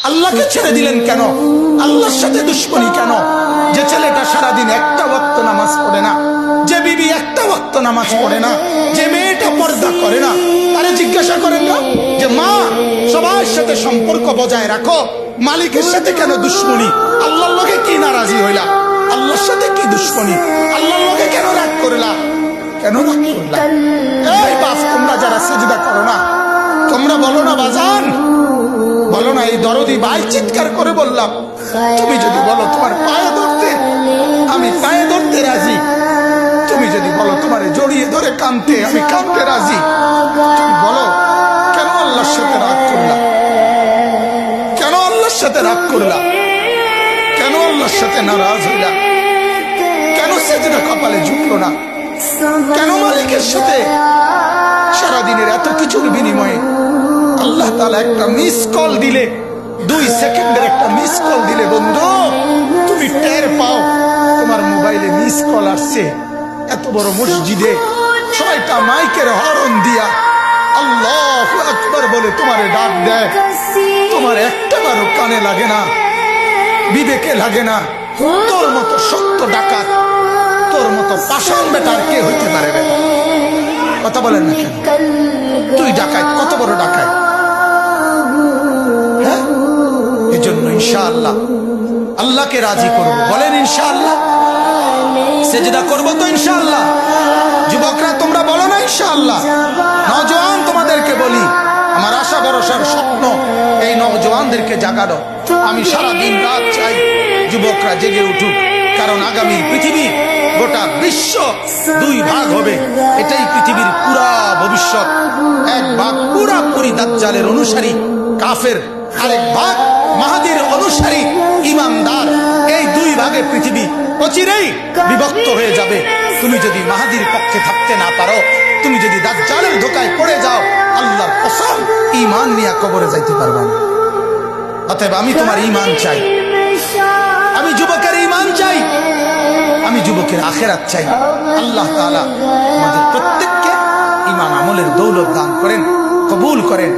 আল্লাহকে ছেড়ে দিলেন কেন? আল্লাহর সাথে দুশ্মনী কেন? যে ছেলেটা সারাদিন একটা ওয়াক্ত নামাজ পড়ে না, যে বিবি একটা ওয়াক্ত নামাজ পড়ে না, যে মেয়েটা পর্দা করে না, তারে জিজ্ঞাসা করেন না যে মা সবার সাথে সম্পর্ক বজায় রাখো, মালিকের সাথে কেন দুশ্মনী? আল্লাহর লগে কি নারাজি হইলা? আল্লাহর সাথে কি দুশ্মনী? আল্লাহর লগে কেন রাগ করলা? কেন রাগ করলা? এই বাপ, তোমরা যারা সিজদা করো না, তোমরা বলো না বাজান, বলো না এই দরদি ভাই চিৎকার করে বললাম, তুমি যদি বলো তোমার পায়ে ধরতে, আমি পায়ে ধরতে রাজি। তুমি যদি বলো তোমার জড়িয়ে ধরে কাঁদতে, আমি কাঁদতে রাজি। তুমি বলো কেন আল্লাহর সাথে রাগ করলা? কেন আল্লাহর সাথে রাগ করলা? কেন আল্লাহর সাথে নারাজ হইলা? কেন সেজদা কপালে ঝুঁকলো না? কেন মালিকের সাথে সারাদিনের এত কিছুর বিনিময়ে আল্লাহ তাআলা একটা মিস কল দিলে, 2 সেকেন্ডের একটা মিস কল দিলে বন্ধু তুমি টের পাও তোমার মোবাইলে মিস কল আসছে। এত বড় মসজিদে 6টা মাইকের হরন দিয়া আল্লাহু আকবার বলে তোমারে ডাক দেয়, তোমার একটাবারও কানে লাগে না, বিবেকে লাগে না। তোর মতো সত্য ডাকাত, তোর মতো পাষাণ বেটার কে হইতে পারে? কথা বলেন না কেন? তুই ডাকাত, কত বড় ডাকাত! হ্যাঁ, এই জন্য ইনশাআল্লাহ আল্লাহকে রাজি করব। বলেন ইনশাআল্লাহ। সেজদা করব তো ইনশাআল্লাহ। যুবকরা তোমরা বলো না ইনশাআল্লাহ। নওজোয়ান তোমাদেরকে বলি, আমার আশা ভরসার স্বপ্ন এই নওজোয়ানদেরকে জাগানো। আমি সারা দিন রাত চাই যুবকরা জেগে উঠুক, কারণ আগামী পৃথিবী, গোটা বিশ্ব 2 ভাগ হবে। এটাই পৃথিবীর পুরা ভবিষ্যৎ। এক ভাগ পুরাপুরি দাজ্জালের অনুসারী কাফের, আরেক ভাগ মাহাদির অনুসারী ইমানদার। এই 2 ভাগে পৃথিবী অচিরেই বিভক্ত হয়ে যাবে। তুমি যদি মাহাদির পক্ষে থাকতে না পারো, তুমি যদি দাজ্জালের ধোকায় পড়ে যাও, আল্লাহর কসম ঈমান নিয়ে কবরে যাইতে পারবা না। অতএব আমি তোমার ঈমান চাই, আমি যুবকের ঈমান চাই, আমি যুবকের আখিরাত চাই। আল্লাহ তাআলা আমাদের প্রত্যেককে ঈমান আমলের দৌলত দান করেন, কবুল করেন।